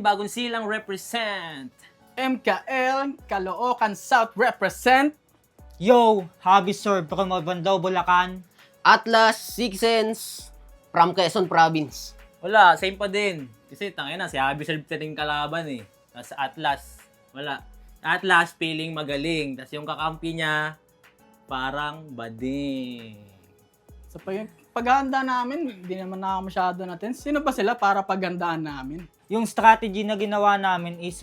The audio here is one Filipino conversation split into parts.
Bagong Silang represent. MKL, Caloocan South represent. Yo, Hobby Serve from Mabandaw, Bulacan. Atlas, Six Sense, from Quezon Province. Wala, same pa din. Kasi tangina si Abby Serve din kalaban eh. Tapos Atlas, wala. Atlas, feeling magaling. Tapos yung kakampi niya, parang bading. Sa paghahanda namin, hindi naman na masyado natin. Sino ba sila para paghandaan namin? Yung strategy na ginawa namin is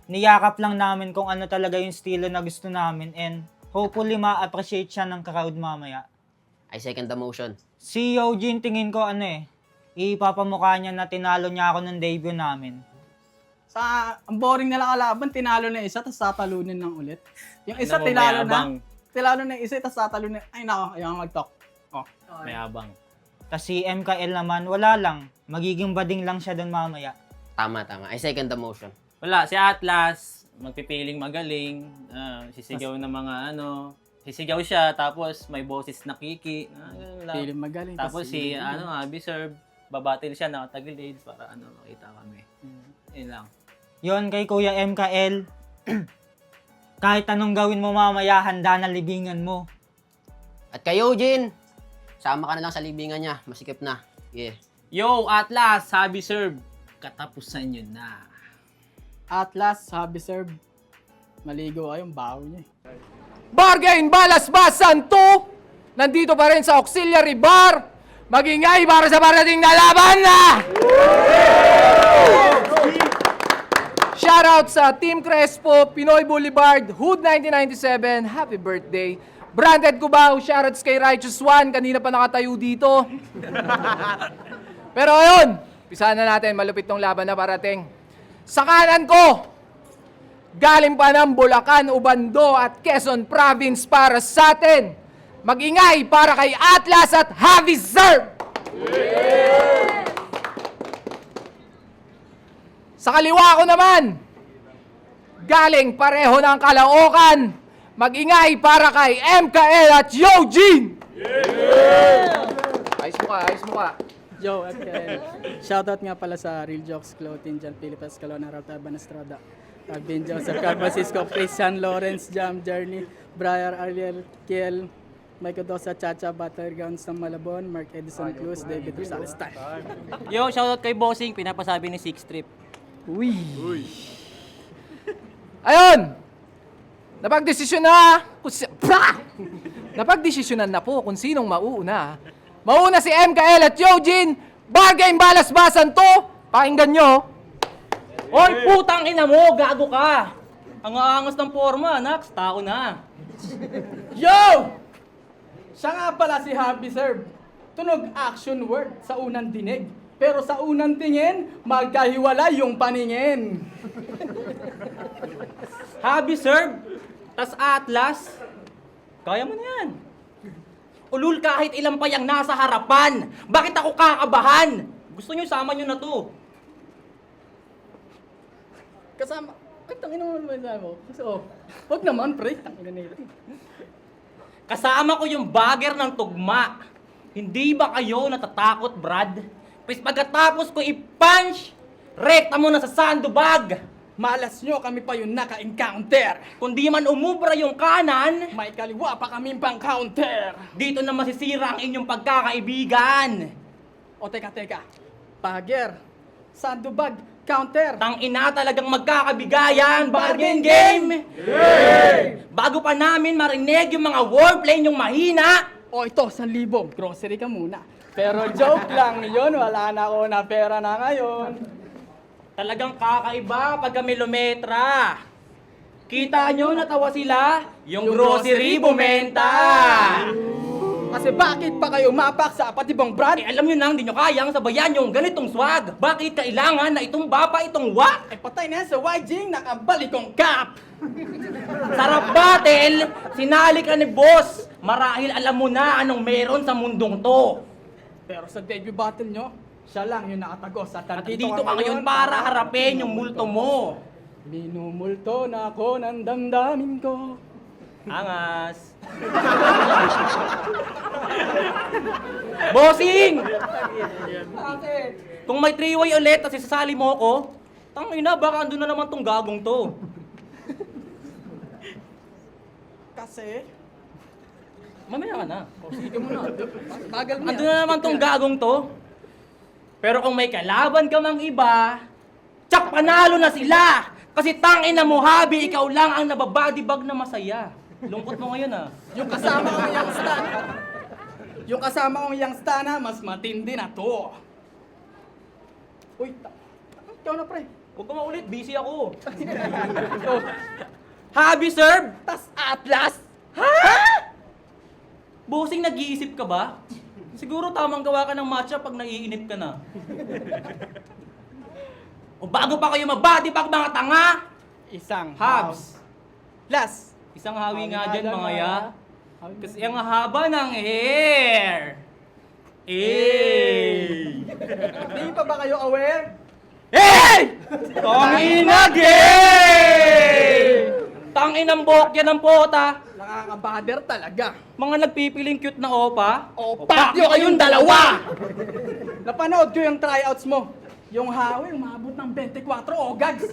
niyakap lang namin kung ano talaga yung estilo na gusto namin and hopefully ma-appreciate siya ng crowd mamaya. I second the motion. Si Eugene tingin ko ipapamukha niya na tinalo niya ako ng debut namin. Ang boring nila kalaban, tinalo na isa, tapos tatalunin ng ulit. Yung isa, Ano mo, tinalo mayabang. na. Tinalo na yung isa, tapos tatalunin. Ay nako, ayaw mag-talk. Oh. Mayabang. Tapos si MKL naman, wala lang. Magiging bading lang siya doon mamaya. Tama. I second the motion. Wala, si Atlas, magpipiling magaling. Sisigaw ng mga sisigaw siya, tapos may boses na kiki. Feeling magaling. Tapos si Abby Serve, babatil siya, nakatagilid para makita kami. Yun lang. Yon kay Kuya MKL, kahit anong gawin mo mamaya, handa na libingan mo. At kay Eugene, sama ka na lang sa libingan niya. Masikip na. Yeah. Yo, Atlas, Abby Serve, katapusan nyo na. Atlas, Hobby Serve. Maligo kayong baho niya. Bargain Balasbasan 2! Nandito pa rin sa Auxiliary Bar. Magingay para sa parating na laban na! Shoutout sa Team Crespo, Pinoy Boulevard, Hood 1997, happy birthday. Branded Cubao, shoutouts kay Righteous One, kanina pa nakatayo dito. Pero ayun, pisahan na natin, malupit tong laban na parating. Sa kanan ko, galing pa ng Bulacan, Ubando at Quezon Province para sa atin. Mag-ingay para kay Atlas at Hobby Serve! Sa kaliwa ko naman, galing pareho ng Caloocan. Mag-ingay para kay MKL at Eugene! Ayos mo ka. Yo, at shoutout nga pala sa Real Jokes Clothing dyan, Philippines, Calona, Rauta, Banastrada, Ben Joseph, Carl Francisco, Christian Lawrence, Jam, Journey, Briar, Ariel, Kiel, Michael Dosa, Chacha, Battlegrounds ng Malabon, Mark Edison Cruz, David Rosales, time. Yo, shoutout kay Bossing, pinapasabi ni Six Trip. Uy! Ayun! Napagdesisyonan na po kung sinong mauuna. Mauna si MKL at Eugene. Bargain Balasbasan 2. Pakinggan nyo. Oy, putang ina mo, gago ka! Ang aangas ng forma, Nax, tao na. Yo! Siya nga pala si Hobby Serve. Tunog action word sa unang dinig. Pero sa unang tingin, magkahiwalay yung paningin. Hobby Serve, tas Atlas, kaya mo na yan. Ulul kahit ilang pa yung nasa harapan. Bakit ako kakabahan? Gusto nyo, sama nyo na to. Kasama, ay tangina mo naman mo. Kasi wag naman pre, tangina nila. Kasama ko yung bagger ng tugma. Hindi ba kayo natatakot, Brad? Pwes pagkatapos ko i-punch, rekta mo na sa sandbag. Malas nyo, kami pa yung naka-encounter. Kung di man umubra yung kanan, May kaliwa pa kaming pang-counter. dito na masisira ang inyong pagkakaibigan. O teka, Bagger, sandubag, counter. Tang ina talagang magkakabigayan, bargain game! Bago pa namin marinig yung mga wordplay yung mahina, O ito, 1,000. Grocery ka muna. Pero joke lang yun, wala na ako na pera na ngayon. talagang kakaiba pag kilometra. Kita nyo, natawa sila, yung grocery bumenta. Kasi bakit pa kayo mapak sa patibang brand? Alam nyo nang, di nyo kayang sabayan yung ganitong swag. Bakit kailangan na itong bapa itong wak? Patay na yan sa YG, nakabalikong cap. Sarap battle, sinali ka ni boss. Marahil alam mo na anong meron sa mundong to. Pero sa debut battle nyo, siya lang yung nakatagos. At At dito ka ngayon para harapin yung multo mo. Minumulto na ako ng damdamin ko. Angas. Bossing! Kung may 3-way ulit at isasali mo ako, Tangina, baka andun na naman tong gagong to. Kasi, Mamaya ka na. sige mo na. Bagal mo Andun na naman tong gagong to. Pero kung may kalaban ka mang iba, tsak panalo na sila! Kasi tangina mo, Habi, ikaw lang ang nababadibag na masaya. Lungkot mo ngayon ah. Yung kasama kong yang stana, mas matindi na to. Uy, ikaw na pre. Huwag ka maulit, busy ako. Habi serve, Tas Atlas. bossing nag-iisip ka ba? Siguro tamang gawa ka ng matcha pag naiinip ka na. O bago pa kayo mabadibag mga tanga, Isang Habs. Last. Isang hawi nga Hawi dyan nga mga dyan, ya. Hawi. Kasi ang haba ng hair. Eh! Di pa ba kayo aware? Hey! Tangina gay! Tangin ang buhok yan ng pota. Nakaka-bother talaga. Mga nagpipiling cute na opa. Opa, nyo kayong dalawa! Napanood ko yung tryouts mo. Yung hawi, umabot ng 24 gags.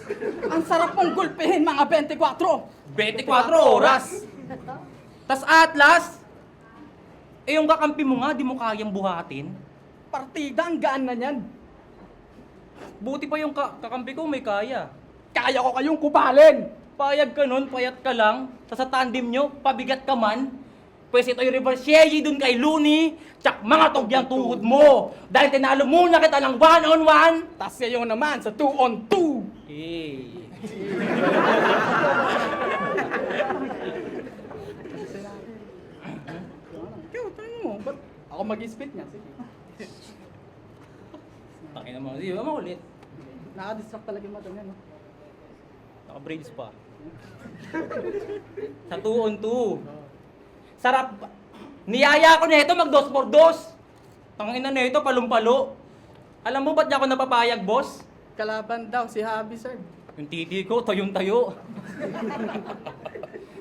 Ang sarap mong gulpihin, mga 24. 24 oras. Tas Atlas, yung kakampi mo nga, di mo kayang buhatin. Partida, ang gaan na niyan. Buti pa yung kakampi ko may kaya. Kaya ko kayong kupalin. Payag ka nun, payat ka lang. Sa tandem nyo, pabigat ka man. Pwes ito yung reverse shaggy dun kay Looney. Tsak mga togyang tuhod mo. Dahil tinalo muna kita ng 1-on-1. Tas kayo naman sa 2-on-2. Eh. Ikaw, tanong mo. Ba't ako mag-spit niya? Sige. Takin naman, di ba makulit? Nakadistract talaga yung mata niya, no? Naka-braids pa. Sa 2-on-2. Sarap. Niyaya ko na ito mag 2-por-2. Tangina na ito, palumpalo. Alam mo ba't niya ako napapayag, boss? Kalaban daw si Habi, sir. Yung titi ko, toyong-tayo.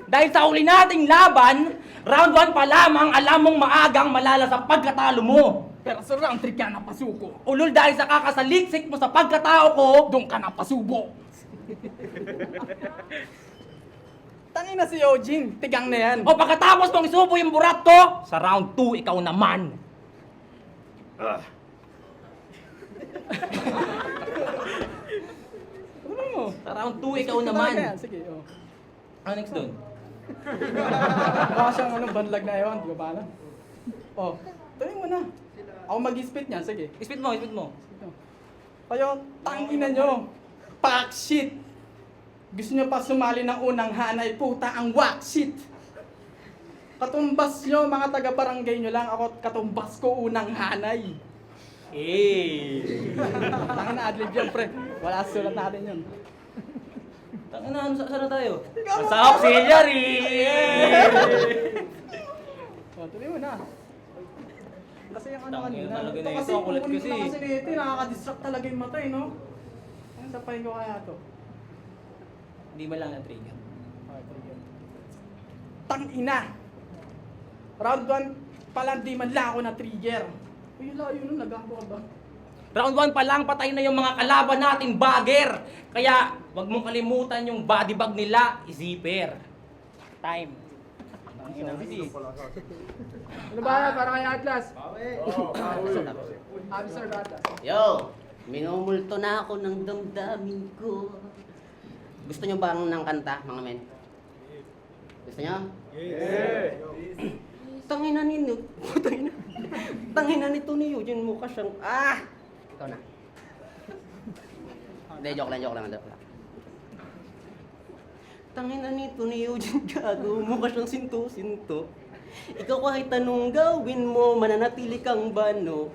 Dahil sa uli nating laban, round 1 pa lamang alam mong maagang malala sa pagkatalo mo. Pero sa round 3 ka na pasuko. Ulol dahil sa kakasaliksik mo sa pagkatao ko, Doon ka na pasubo. Tangina si Eugene, tigang na yan. o pagkatapos mong isubo yung burat ko, sa round 2 ikaw naman. Ano mo? Sa round 2 ikaw naman. Talaga yan, sige, oh. Ano next dun? Baka siyang anong banlag na ewan, di ko pa alam. Oh, tuloy mo na. Ako mag-spit niya, sige. Spit mo, spit mo. Kayo, tangina nyo. Pack shit. Gusto nyo pa sumali ng unang hanay, puta ang whack shit. Katumbas nyo, mga taga-barangay nyo lang, ako katumbas ko unang hanay. Eh. Tangina adlib yan, pre. Wala sulat natin yun. Tangina, ano saan na tayo? Ikaw Sa na. auxiliary! Oh, tuloy mo na. Kasi yung ano Tangina kanina. talaga Ito na kasi ito, ang kulit kukunin ko kasi. na kasi nito, nakaka-distract talaga yung mata eh, no? Ano sapahin ko kaya to? Hindi ba lang na-trigger? Tangina! Round 1 pa lang di man lang ako na-trigger. Uy, layo nun, nag-ako ka ba? Round 1 pa lang, patay na yung mga kalaban nating bagger. Kaya, wag mong kalimutan yung body bag nila, zipper. Time. Tangina, busy. Ano ba? Para kay Atlas. Abi sir, Atlas. Yo, minumulto na ako ng damdamin ko. Gusto nyo bang ng kanta, mga men? Gusto nyo? Tangina nito. Tangina nito ni Eugene, mukha siyang... Ah! Ikaw na. Hindi, joke lang. Tangina nito ni Eugene, gago. Mukha siyang sinto-sinto. Ikaw kahit anong gawin mo, mananatili kang bano.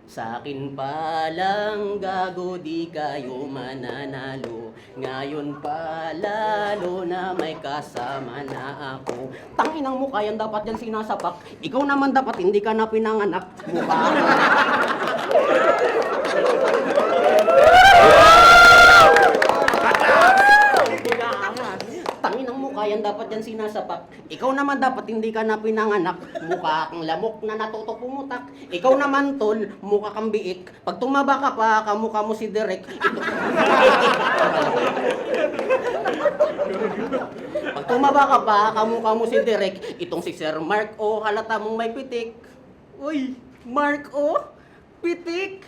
Sa akin pa lang gago, di kayo mananalo. Ngayon pa lalo na may kasama na ako. Tanginang mukha yan dapat yan sinasapak. Ikaw naman dapat hindi ka na pinanganak. Mukha Tanginang mukha yan dapat yan sinasapak. Ikaw naman dapat hindi ka na pinanganak. Mukha kang lamok na natuto pumutak. Ikaw naman tol, mukha kang biik. Pag tumaba ka pa, kamukha mo si Derek. Pag tumaba ka pa, kamukha mo si Derek. Itong si Sir Mark O, halata mong may pitik. Uy, Mark O, pitik,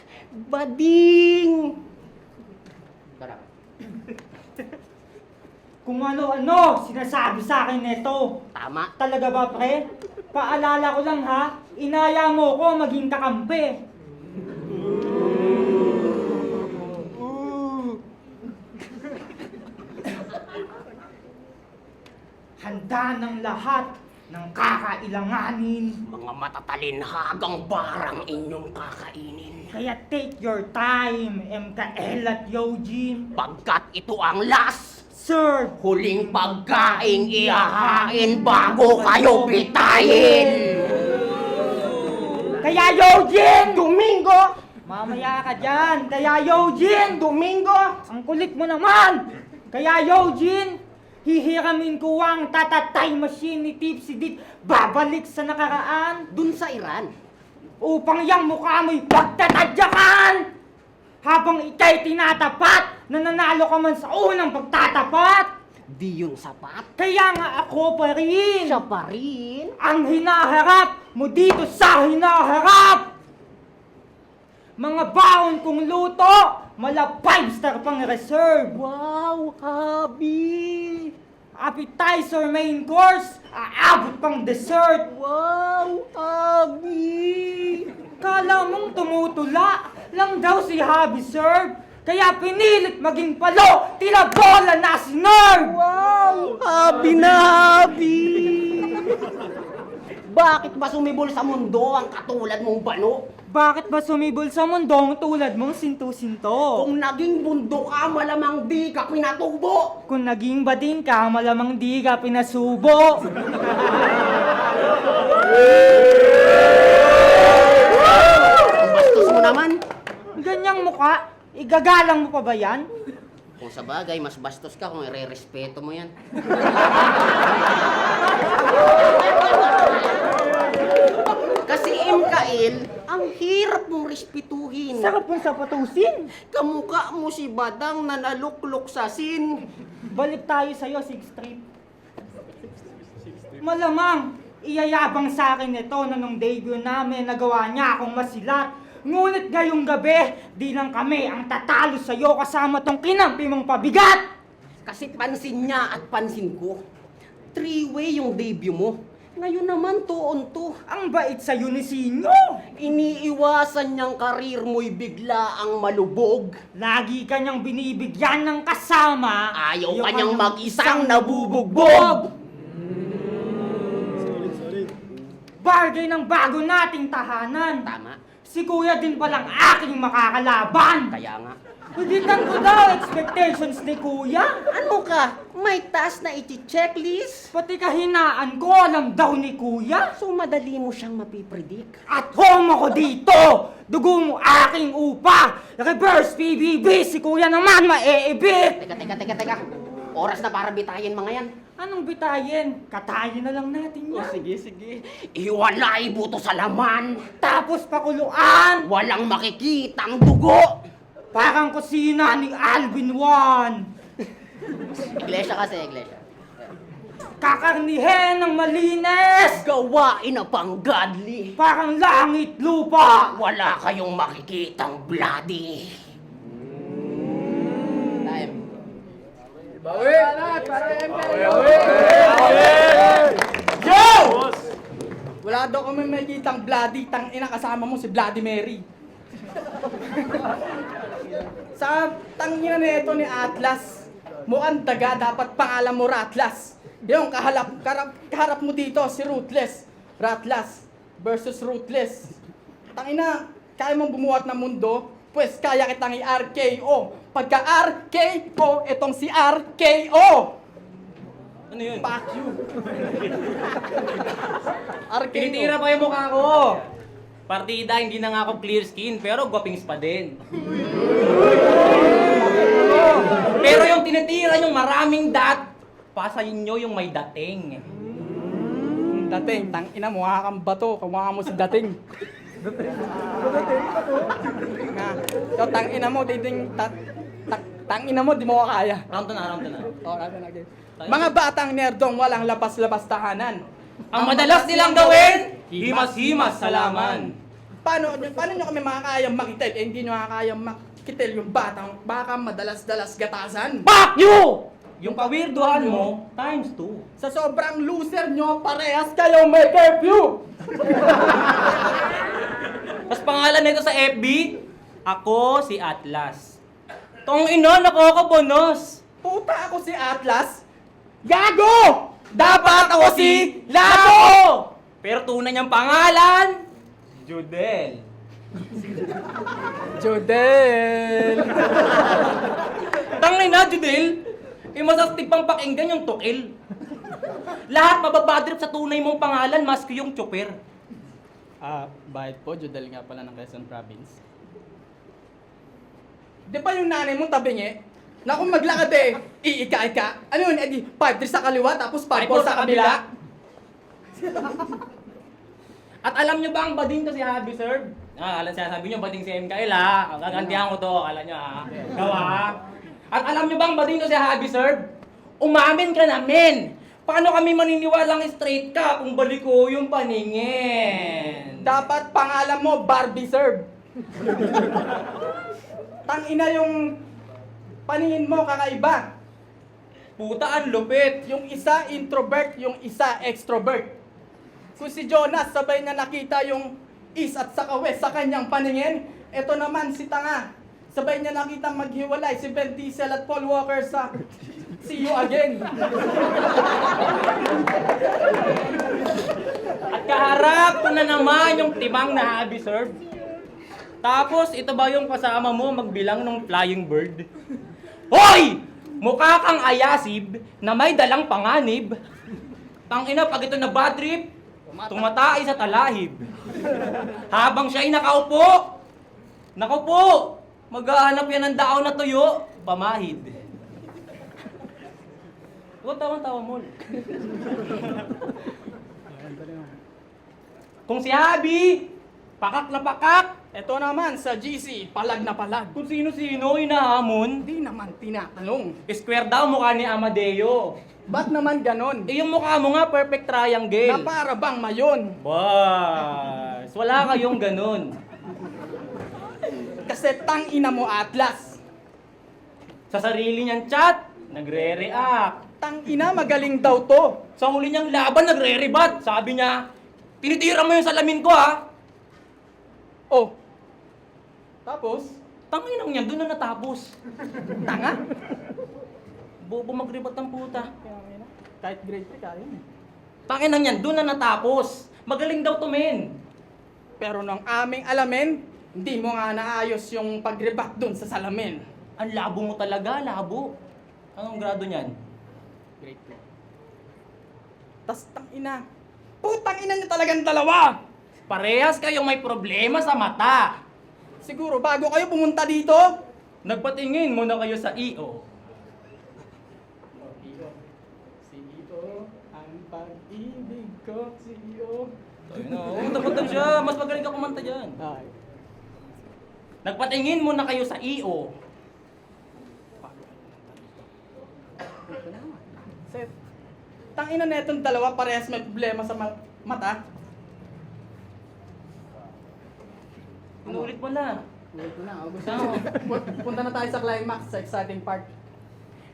bading. Tara. Kung ano-ano sinasabi sa akin nito. Tama. Talaga ba, pre? Paalala ko lang ha, inaya mo ko maging kakampi. Handa ng lahat ng kakailanganin. Mga matatalinhagang barang inyong kakainin. Kaya take your time, MKL at Eugene. Pagkat ito ang last, Sir, huling pagkaing ihahain bago kayo bitayin. kaya Eugene! Domingo! Mamaya ka dyan! Kaya Eugene! Domingo! Ang kulit mo naman! Kaya Eugene! Hihiramin ko ang tatatay machine ni Tipsy Dit babalik sa nakaraan Dun sa Iran, upang yang mukha mo'y pagtatadyakan! Habang ika'y tinatapat, nananalo ka man sa unang pagtatapat! di yun sapat. Kaya nga ako pa rin! Siya pa rin. Ang hinaharap mo dito sa hinaharap! Mga baon kong luto, mala 5-star pang reserve. Wow, habi! Appetizer main course, aabot pang dessert. Wow, habi! Kala mong tumutula lang daw si Habi Serve. Kaya pinilit maging palo, tila bola na si Nerve. Wow, habi na habi! Bakit ba sumibol sa mundo ang katulad mong bano? Bakit ba sumibol sa mundong tulad mong sinto-sinto? Kung naging bundo ka, malamang di ka pinatubo! Kung naging bading ka, malamang di ka pinasubo. Ang bastos mo naman! Ganyang mukha, igagalang mo pa ba yan? Kung sa bagay, mas bastos ka kung ire-respeto mo yan. Kasi MKL, ang hirap mong respetuhin. Sarap mong sapatusin. Kamukha mo si Badang na naluklok sa sin. Balik tayo sa'yo, 6th Street. Malamang, iyayabang sa akin ito na nung debut namin nagawa niya akong masilat. Ngunit ngayong gabi, di lang kami ang tatalo sa'yo kasama tong kinampi mong pabigat. Kasi pansin niya at pansin ko. 3-way yung debut mo. Ngayon naman 2-on-2. Ang bait sa'yo ni Sinyo. Iniiwasan niyang karir mo'y bigla ang malubog. Lagi kanyang binibigyan ng kasama. Ayaw kanyang mag-isang nabubugbog. Bargain ng bago nating tahanan. Tama. Si Kuya din palang aking makakalaban. Kaya nga. Huditan ko daw expectations ni Kuya. Ano ka? May task na iti-checklist? Pati kahinaan ko alam daw ni Kuya. So madali mo siyang mapipredict. At home ako dito! Dugo mo aking upa! Reverse PBB! Si Kuya naman maeibig! Teka. Oras na para bitayin mga yan. Anong bitayin? Katayin na lang natin yan. Sige. Iwalay buto sa laman. Tapos pakuluan! Walang makikitang dugo. Parang kusina ni Alvin Juan! Iglesia kasi, iglesia. Kakarnihen ng malinis! Gawain na pang godly. Parang langit lupa! Wala kayong makikitang bloody. Time. Wala daw kami makikitang bloody, tang ina kasama mo si Bloody Mary. Sa tangina nito ni Atlas, mukhang daga, dapat pangalan mo Ratlas. Yung kaharap mo dito si Ruthless. Ratlas versus Ruthless. Tangina, kaya mong bumuhat ng mundo, pues kaya kitang i-RKO. Pagka RKO, itong si RKO. Ano yun? Fuck you. Tinitira pa yung mukha ko. Partida, hindi na nga ako clear skin, pero guwapings pa din. Pero yung tinitira yung maraming pa sa inyo yung may dating. Dating, tang ina mo, kang bato, kamukha mo si dating. Nga, so, tang ina mo, tang ina mo, di mo kaya. Round 2 na, round 2 na. Oh, natin again. Mga batang nerdong walang labas-labas tahanan. Ang madalas nilang gawin, himas-himas sa laman. Paano nyo kami makakayang makitil? Eh, hindi nyo makakayang makitil yung baka madalas-dalas gatasan. Fuck you! Yung pawirduhan mo, times 2. Sa sobrang loser nyo, parehas kayo may curfew! Tapos pangalan nito sa FB, ako si Atlas. Tong ina, nakakabonos. Puta ako si Atlas? Gago! Dapat ako si Labo! Pero tunay niyang pangalan, Judel. Jodel! Tangina, Judel. Masastig pang pakinggan yung tukil. Lahat mababadrip sa tunay mong pangalan, maski yung chopper. Bayad po, Jodel nga pala ng Quezon Province. Di ba yung nanay mong tabingi? Na kung maglakad eh, iika-ika. Ano yun, edi 5-3 sa kaliwa, tapos 5-4 sa kabila. At alam nyo ba ang bading to si Happy Serve? Alam siya, sabi nyo bading si MKL ha. Ang gagantihan ko to, akala nyo ha. Gawa ha. At alam nyo ba ang bading to si Happy Serve? Umamin ka namin. Paano kami maniniwalang straight ka kung balik ko yung paningin? Dapat pangalan mo, Barbie Serve. Tangina yung paningin mo, kakaiba. Puta, ang lupit. Yung isa introvert, yung isa extrovert. Kung si Jonas, sabay na nakita yung east at saka west sa kanyang paningin, eto naman si Tanga. Sabay niya nakita maghiwalay si Ben Diesel at Paul Walker sa See You Again. At kaharap ko na naman yung timang na Happy Serve. Tapos, ito ba yung kasama mo magbilang ng flying bird? Hoy! Mukha kang ayasib na may dalang panganib. Tangina, pag ito na bad trip, tumatay sa talahib. Habang siya'y nakaupo, maghahanap yan ng daon na tuyo, pamahid. Huwag tawang-tawa mo. Kung si Habi, pakak na pakak. Eto naman sa GC, palag na palag. Kung sino-sino hinahamon. Hindi naman tinatanong. Square daw mukha ni Amadeo. Ba't naman ganon? Eh yung mukha mo nga, perfect triangle. Na para bang mayon? Bas, wala kayong ganun. Kasi tangina mo Atlas. Sa sarili niyang chat, nagre-react. Tangina magaling daw to. Sa huli niyang laban, nagre-rebat. Sabi niya, tinitira mo yung salamin ko ha. Oh. Tapos, Tanginang niyan, doon na natapos. tanga. Bobo magrebat ng puta. Kahit grade 3 kaya yun. Tanginang niyan, doon na natapos. Magaling daw to men. Pero nung aming alamin, hindi mo nga naayos yung pagrebat dun sa salamin. Ang labo mo talaga, labo. Anong grado niyan? Grade 2. Tas tangina. Putang ina niyo talagang dalawa. Parehas kayong may problema sa mata. Siguro bago kayo pumunta dito, Nagpatingin muna kayo sa EO. CEO, ang pag-ibig ko, CEO. Ayun na, kumanta siya. Mas magaling ka kumanta dyan. Ay. Nagpatingin muna kayo sa EO. Seth, tangina na itong dalawa parehas may problema sa mata. Inulit mo na. Ulit mo na. Gusto mo. Punta na tayo sa climax, sa exciting part.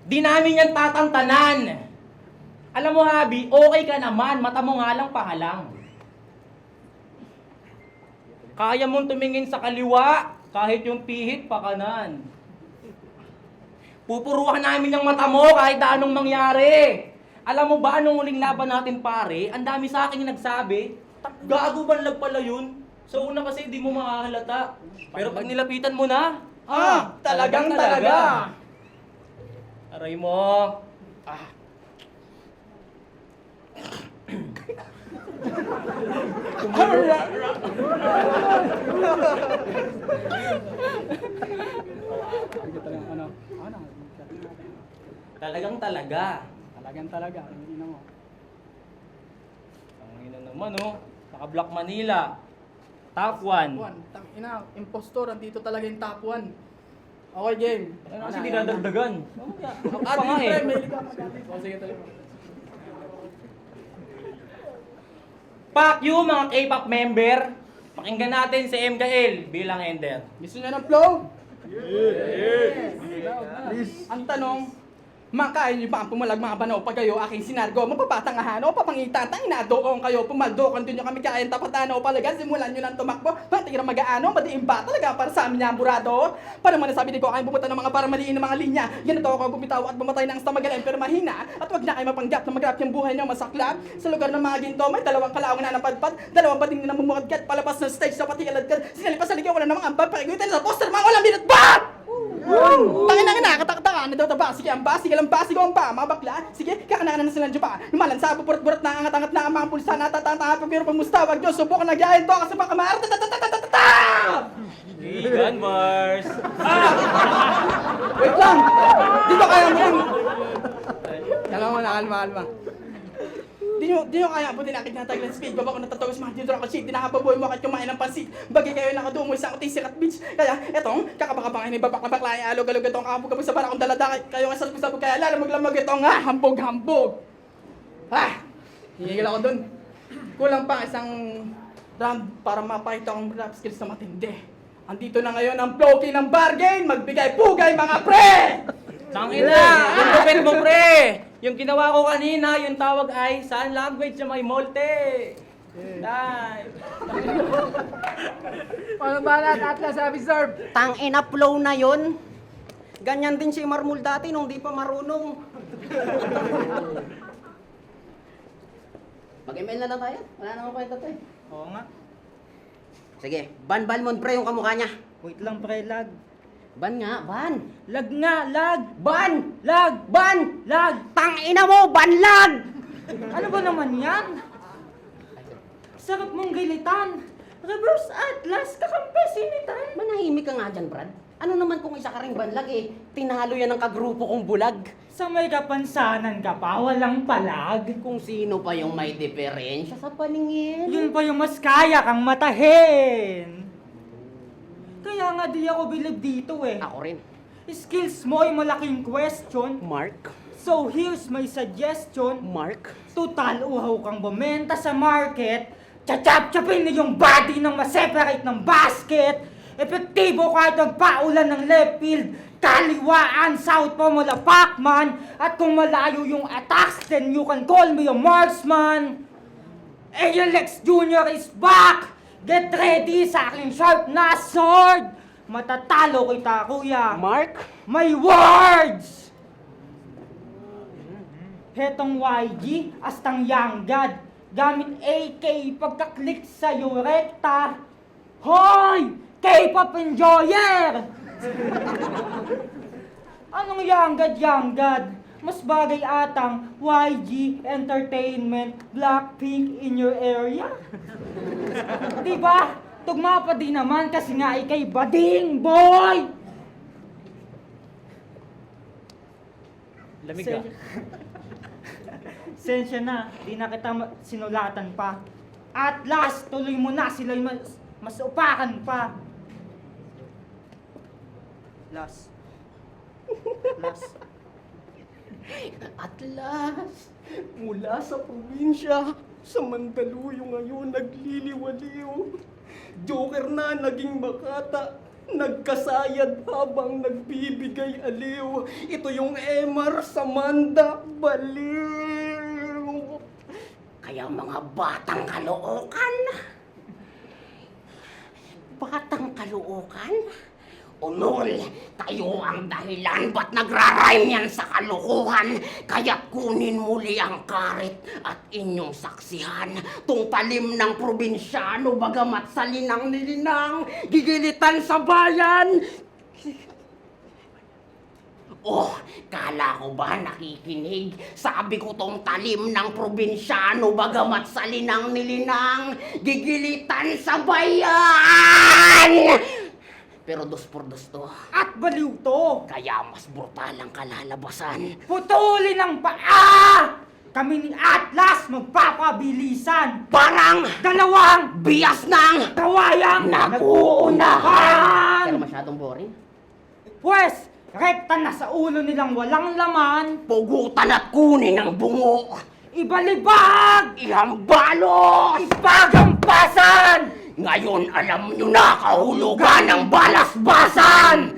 Di namin yan tatantanan. Alam mo, Habi, okay ka naman. Mata mo nga lang pahalang. Kaya mong tumingin sa kaliwa, kahit yung pihit pa kanan. Pupuruhan namin yung mata mo kahit anong mangyari. Alam mo ba anong huling laban natin, pare? Ang dami sa akin yung nagsabi, gago banlag pala yun. Sa una kasi di mo makahalata. Pero pag nilapitan mo na, Talagang talaga. Aray mo. Ano? Talagang talaga. Talagang talaga, hindi na mo. Ang ina naman, oh. Naka-Block Manila. Top 1. Tang ina, impostor, andito talaga yung top 1. Okay, game. Ano kasi dinadagdagan? Ako pa nga Pre, eh. may liga ka dati. O, sige, tuloy mo. Fuck you mga K-pop member! Pakinggan natin si MKL bilang ender. Gusto niyo ng flow? Yes. Ang tanong, makain niyo ba ang pumalag mga banaw pag kayo aking sinargo? Mapapatangahan o papangitan, tangina doon kayo, pumaldokan din nyo kami kain tapatano o palaga, simulan nyo ng tumakbo, pati na mag-aano, madiin ba talaga para sa amin yan, burado? Para mo nasabi din ko, kayo pumunta ng mga para maliin ng mga linya, yan ito ako bumitaw at bumatay ng sa magaling pero mahina, at wag na kayo mapanggap na magrap yung buhay nyo masaklap, sa lugar ng mga ginto, may dalawang kalaong na napadpad, dalawang pating na namumukadkat, palabas ng stage sa pati aladkad, sinalipas sa ligaw, wala namang ambag, pakigutin sa poster, mga walang binatbat! Tangin na nakakatakataka na daw taba. Sige ang ba, sige lang ba, sige ang ba, mga bakla. Sige, kakanakan na sila ng jupa. Lumalan sa burat-burat na angat-angat na ang mga pulsa na tatatanga pero pamustawag Diyos, subukan na gayahin to kasi baka maaari tatatatatatatata! Vegan Mars! Wait lang! Dito kaya mo yan! Kalma na, kalma. Di nyo kaya po tinakit na taglan speed. Baba ko natatawag sa mga dito ako shit. Tinakababoy mo kahit kumain ng pansit. Bagay kayo nakadumoy sa kuting sikat beach. Kaya etong kakabakabangay ni babak na bakla ay alog-alog itong kakabog-kabog sa barakong dalada. Kayo nga sabog-sabog kaya lalamog-lamog itong hambog-hambog. Hihigil ako dun. Kulang pa isang round para mapakita akong rap skills na matindi. Andito na ngayon ang Floki ng bargain. Magbigay-pugay mga pre! Tangina! Yung gupit mo, pre! Yung ginawa ko kanina, yung tawag ay saan language na may molte. Dai. Paano ba natin Atlas Absorb? Tangina flow na yon. Ganyan din si Marmul dati nung di pa marunong. Mag-email na lang tayo. Wala naman kwenta to eh. Oo nga. Sige, Ban Balmon pre yung kamukha niya. Wait lang pre, lag. Ban nga, ban. Lag nga, lag! Ban! Lag! Ban! Lag! Tangina mo, banlag! Ano ba naman yan? Sarap mong gilitan. Reverse Atlas, kakampi sinitan. Manahimik ka nga dyan, Brad. Ano naman kung isa ka ring banlag eh, tinalo yan ng kagrupo kong bulag. Sa may kapansanan ka pa, walang palag. Kung sino pa yung may diferensya sa paningin. Yun pa yung mas kaya kang matahin. Kaya nga di ako bilib dito eh. Ako rin. Skills mo ay malaking question. Mark? So here's my suggestion. Mark? Total uhaw kang bumenta sa market. Chachap-chapin niyo yung body ng maseparate ng basket. Epektibo kahit nagpaulan ng left field. Kaliwaan, south pa mula Pacman. At kung malayo yung attacks, then you can call me a marksman. Alex Jr. is back! Get ready sa aking sharp na sword! Matatalo kita, kuya! Mark? May words! Hetong YG, astang young god. Gamit AK pagka-click sa rekta. Hoy! K-pop enjoyer! Anong young god? Mas bagay atang YG Entertainment Blackpink in your area? Diba? Tugma pa din naman kasi nga ikay bading boy! Lamig ka. Sensya na, di na kita sinulatan pa. At last, tuloy mo na sila'y mas upakan pa. Last. Atlas, mula sa probinsya, sa Mandaluyong ngayon nagliliwaliw. Joker na naging Makata, nagkasayad habang nagbibigay aliw. Ito yung MR sa Manda, baliw. Kaya mga batang kalookan, Unol, kayo ang dahilan ba't nagrarhyme yan sa kalukuhan? Kaya't kunin muli ang karit at inyong saksihan. Tung talim ng probinsyano bagamat sa linang-nilinang, gigilitan sa bayan. Oh, kala ko ba nakikinig? Sabi ko tong talim ng probinsyano bagamat sa linang-nilinang, gigilitan sa bayan! Pero 2x2 to. At baliw to. Kaya mas brutal ang kalalabasan. Putulin ang paa! Kami ni Atlas magpapabilisan. Parang Dalawang bias ng kawayang naguunahan. Pero masyadong boring. Pwes, rekta na sa ulo nilang walang laman. Pugutan at kunin ang bungo. Ibalibag! Ihambalo! Ipagampasan! Ngayon alam nyo na kahulugan ng balasbasan!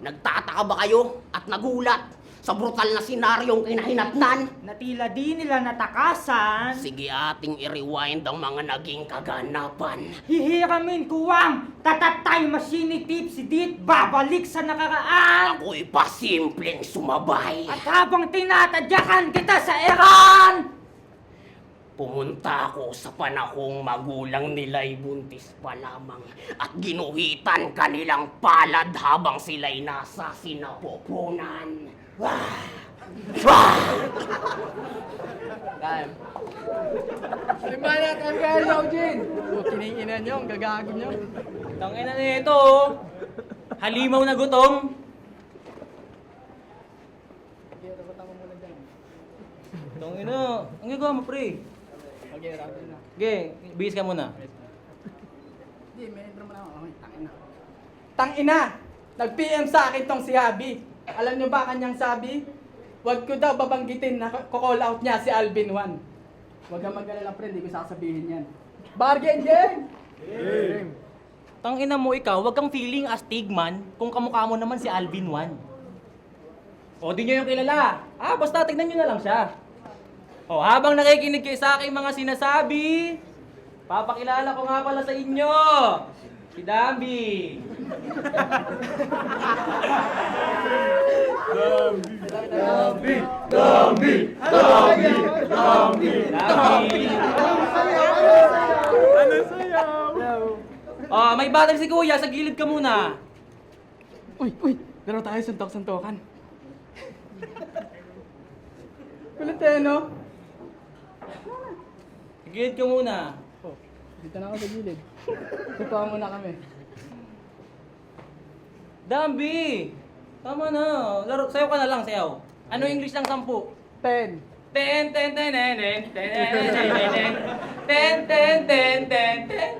Nagtataka ba kayo at nagulat sa brutal na senaryong kinahinatnan? Na tila di nila natakasan. Sige ating i-rewind ang mga naging kaganapan. Hihiramin kuwang tatatay machine tipsy dit babalik sa nakaraan. Ako'y pasimpleng sumabay. At habang tinatadyakan kita sa Iran, Pumunta ako sa panahong magulang nila'y buntis pa lamang at ginuhitan kanilang palad habang sila'y nasa sinapupunan. Wah! Wah! Time. Lima na ang galaw, Jin. O, kinikinan nyo, ang gagago nyo. Tangina na ito, oh. Halimaw na gutom. Okay, rabatan mo muna dyan. Tangina, ang gagawa mo, pre. Okay, rabatan na. Okay, bihis ka muna. Hindi, may intro mo na ako. Okay, tangina. Tangina! Nag-PM sa akin tong si Habi. Alam nyo ba kanyang sabi? Huwag ko daw babanggitin na call out niya si Alvin Juan. Huwag kang mag-alala, friend. Hindi ko sasabihin yan. Bargain, Jen! Tangina mo ikaw, wag kang feeling astig man kung kamukha mo naman si Alvin Juan. O, di nyo yung kilala. Basta tignan nyo na lang siya. O, habang nakikinig kayo sa aking mga sinasabi, papakilala ko nga pala sa inyo, si Dambi. Dambi. May battle si Kuya, sa gilid ka muna. Uy! Laro tayo, suntok-suntokan. Kulit eh, no? Sa gilid ka muna. Oh, dito na ako sa gilid. Tutuwa muna kami. Dambi! Tama na. Laro, sayaw ka na lang, sayaw. Ano English ng 10? 10. Ten, ten, ten, ten, ten, ten, ten, ten, ten, ten, ten, ten.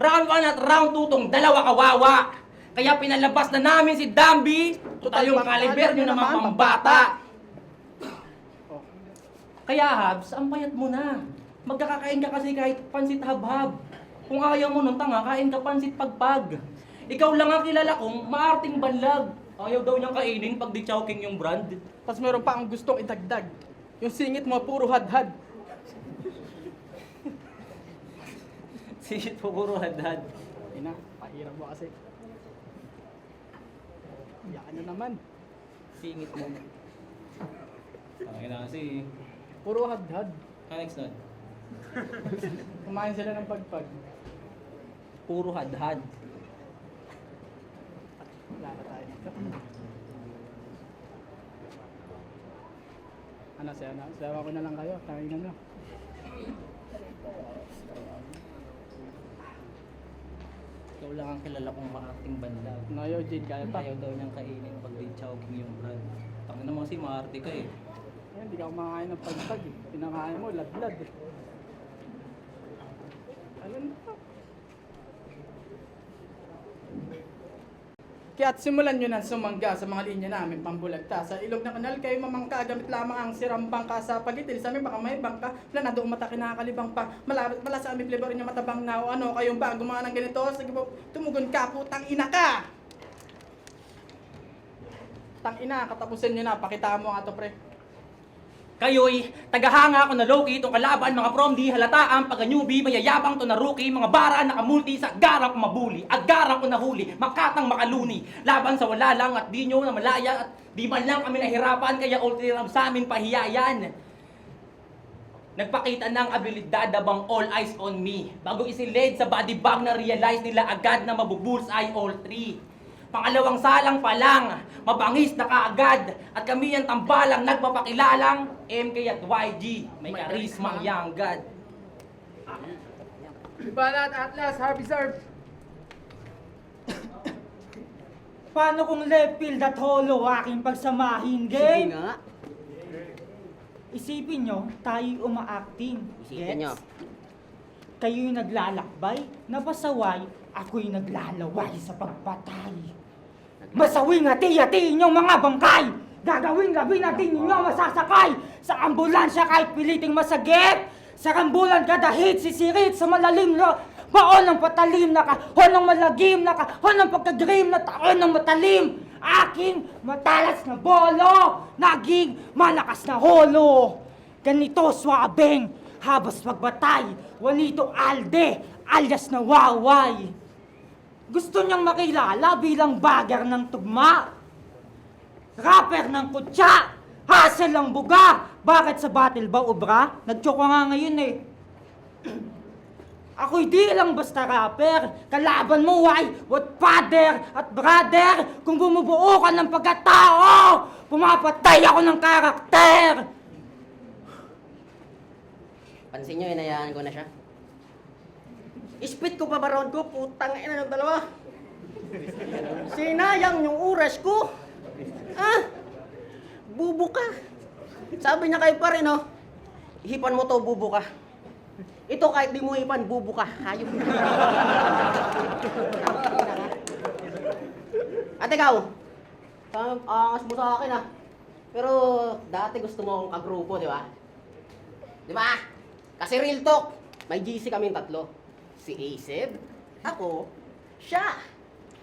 Round 1 at round 2 tong dalawa kawawa. Kaya pinalabas na namin si Dambi. Total yung caliber nyo naman pambata. Kaya Habs, ang payat mo na. Magkakakain ka kasi kahit pansit habhab. Kung ayaw mo ng tanga, kain ka pansit pagpag. Ikaw lang ang kilala kong maarting banlag. Ayaw daw niyang kainin pag di chowking yung brand. Tapos meron pa akong gustong idagdag. Yung singit mo, puro hadhad. Sigit po puro hadhad. Ina, pahirap mo kasi. Iyakan nyo naman. Singit mo. Tangin na kasi. Puro hadhad. Next nun. Kumain sila ng pagpag. Puro hadhad. Wala na tayo dito. Ano, sayawa ko na lang kayo. Tangin nyo. Ikaw lang ang kilala kong maarting banlag. Noyo, Jade, kaya pa. Ayaw daw niyang kainin pag di chowking yung brand. Tangin naman kasi maarte ka eh. Ay, hindi ka kumakain ng pagpag eh. Pinakain mo, ladlad eh. Alam mo. Kaya at simulan nyo na sumangga sa mga linya namin pambulagta. Sa ilog ng kanal kayo mamangka, gamit lamang ang sirang bangka sa pagitil. Sa amin baka may bangka, wala na doong mata kinakalibang pa. Mala sa amin flavor nyo matabang na o ano, kayong ba gumawa ng ganito? Sige po, tumugon ka, putang ina ka! Tang ina, katapusin nyo na, pakita mo nga to pre. Kayo'y tagahanga ako na Loki, itong kalaban, mga prom di halata ang pag-newbie, mayayabang to na rookie, mga bara nakamulti sa garang ko mabuli, at garang ko nahuli, makatang makaluni, laban sa wala lang at di nyo na malaya at di man lang kami nahirapan, kaya ultiram sa amin pahiyayan. Nagpakita ng abilidad abang all eyes on me, bago isilid sa body bag na realize nila agad na mabubullseye all three. Pangalawang salang pa lang, mabangis na kaagad, at kami ang tambalang nagpapakilalang MK at YG, may karismang young god. Banat, Atlas, Harvey Serve. Paano kung left field at holo aking pagsamahin, Sige game? nga. Isipin nyo, tayo uma-acting. Isipin nyo. Kayo'y naglalakbay, napasaway, ako'y naglalaway sa pagpatay. Masawing hati-hatiin yung mga bangkay! Gagawin gabi natin ninyo masasakay sa ambulansya kahit piliting masagip! Sa rambulan kada hit, sisirit sa malalim na baon ng patalim na kahon ng malagim na kahon ng pagkagrim na taon ng matalim. Aking matalas na bolo, naging malakas na holo. Ganito swabeng, habas pagbatay, Juanito Alde, alias na Waway. Gusto niyang makilala bilang bagger ng tugma, rapper ng kutsa, hustle ng buga. Bakit sa battle ba ubra? Nag-choke nga ngayon eh. Ako'y di lang basta rapper, kalaban mo ay what father at brother. Kung bumubuo ka ng pagkatao, pumapatay ako ng karakter. Pansin nyo, inayaan ko na siya. Spit ko pa ba round ko? Putang ina ng dalawa. Sinayang yung oras ko. Ah, bubo ka. Sabi niya kayo pa rin, oh. Hipan mo to, bubo ka. Ito kahit di mo hipan, bubo ka. Hayop. At ikaw, angas mo sa akin, ah. Pero dati gusto mo akong kagrupo, di ba? Di ba? Kasi real talk, may GC kaming tatlo. Si Aceb, ako, siya.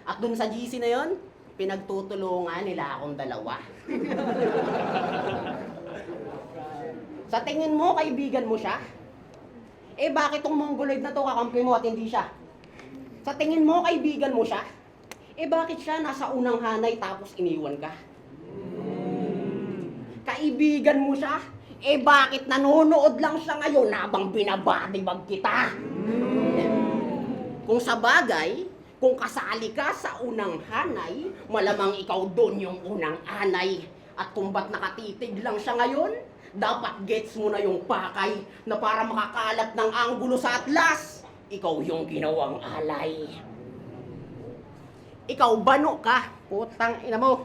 At dun sa GC na yon, pinagtutulungan nila akong dalawa. Sa tingin mo, kaibigan mo siya? Eh bakit tong mongoloid na to kakampi mo at hindi siya? Sa tingin mo, kaibigan mo siya? Eh bakit siya nasa unang hanay tapos iniwan ka? Kaibigan mo siya? Eh bakit nanonood lang siya ngayon habang binabadibag kita? Kung sa bagay, kung kasali ka sa unang hanay, malamang ikaw doon yung unang anay. At kung ba't nakatitig lang siya ngayon, dapat gets mo na yung pakay na para makakalat ng anggulo sa atlas, ikaw yung ginawang alay. Ikaw bano ka, putang ina mo.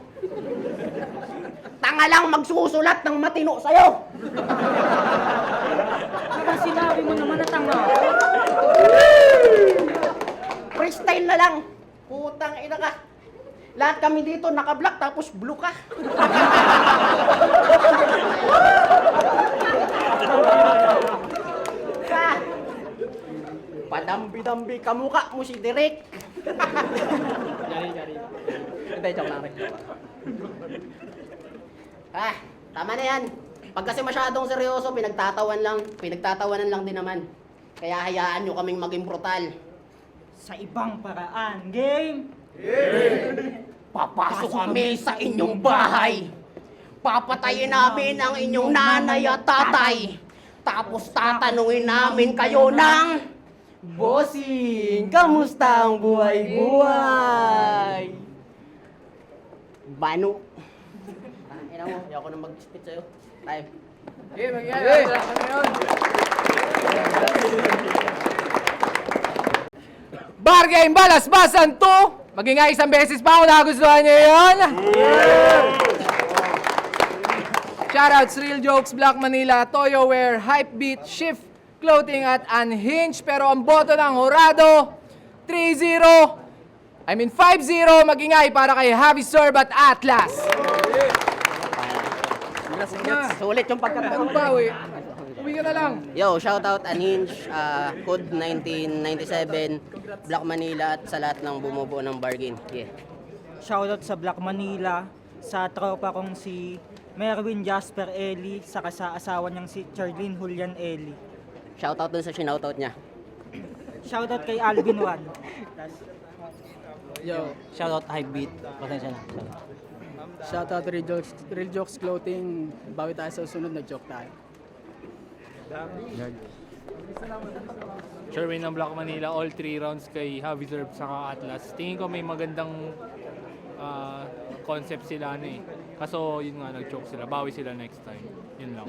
Tanga lang magsusulat ng matino sa'yo. Kapag sinabi mo naman na tanga. Freestyle na lang. Putang ina ka. Lahat kami dito naka-black tapos blue ka. Padambi-dambi kamukha mo si Derek. Hindi, joke lang rin. Tama na yan. Pag kasi masyadong seryoso, pinagtatawanan lang din naman. Kaya hayaan nyo kaming maging brutal. Sa ibang paraan, game. Papasok kami sa inyong bahay. Papatayin namin ang inyong nanay at tatay. Tapos tatanungin namin kayo ng... Bossing, kamusta ang buhay-buhay? Bano. Ina mo, hindi ako na mag-spit sa'yo. Time. Okay, mangyayari. Wala ka na yun. Bar game, balas-basan to. Maging isang beses pa ako nagustuhan niyo yun. Shoutouts, Real Jokes, Black Manila, Toyo Wear, Hypebeat, Shift Clothing at Unhinged. Pero ang boto ng Horado, 3-0. 5-0. Magingay para kay Javi Serb at Atlas. Sulit yung pagkataon. Ang bawi. Uwi ka na lang. Yo, shoutout Unhinged, Code 1997, Black Manila at sa lahat ng bumubuo ng bargain. Yeah. Shoutout sa Black Manila, sa tropa kong si Merwin Jasper Eli, saka sa asawa niyang si Charlene Julian Eli. Shoutout dun sa sinoutout niya. Shoutout kay Alvin Juan. Yo, Shoutout Hypebeat. Pasensya na. shoutout Real Jokes Clothing. Bawi tayo sa susunod, nag-joke tayo. Sherwin ng Black Manila, all 3 rounds kay Javi Serb saka Atlas. Tingin ko may magandang concept sila ano eh. Kaso yun nga, nag-choke sila. Bawi sila next time. Yun lang.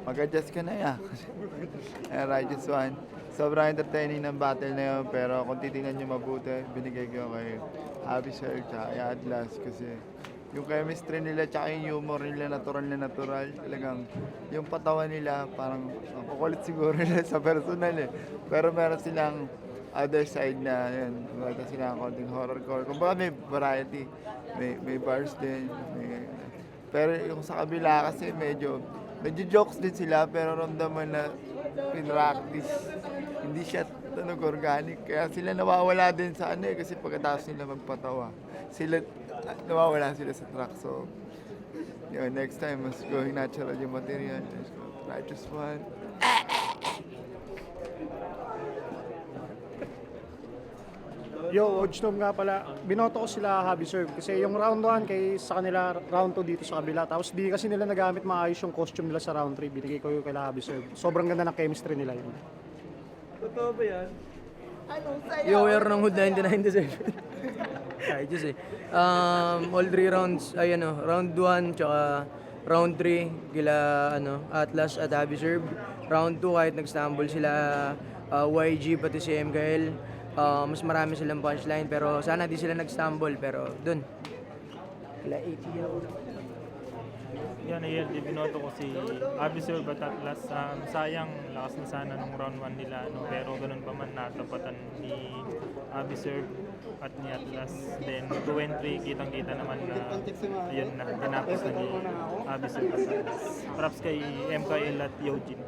mag-adjust ka na yan. Righteous One. Sobrang entertaining ng battle na yun, pero kung titingnan nyo mabuti, binigay ko kay Avisor at kay Atlas kasi yung chemistry nila tsaka yung humor nila natural na natural. Talagang yung patawan nila parang ang kukulit siguro nila sa personal eh. Pero meron silang other side na yun. Meron silang konting horrorcore. Kumbaga may variety. May bars din. Pero yung sa kabila kasi medyo jokes din sila pero ramdam mo na pinractice. Hindi siya tunog organic. Kaya sila nawawala din sa ano eh kasi pagkatapos nila magpatawa. Sila nawawala sila sa track. So, yun, next time mas going natural yung material. Let's go. Righteous One. Yo, Odstom nga pala. Binoto ko sila Hobby Serve kasi yung round 1 kay sa kanila, round 2 dito sa kabila. Tapos di kasi nila nagamit maayos yung costume nila sa round 3. Binigay ko yung kay Hobby Serve. Sobrang ganda ng chemistry nila yun. Yo, wear ng Hood 1997. Ay, Diyos eh. All 3 rounds, ay ano, round 1, tsaka round 3, kila Atlas at Abiserve. Round 2, kahit nag-stumble sila, YG, pati si MKL, mas marami silang punchline, pero sana di sila nag-stumble, pero dun. Kila ATL. Yan, ALD, binoto ko si Avisor at Atlas. Sayang, lakas na sana nung round 1 nila. No? Pero ganun pa man, natapatan ni Avisor at ni Atlas. Then, 2 and 3, kitang-kita naman na ayun na, tinapos na ni Avisor at Atlas. Props kay MKL at Eugene.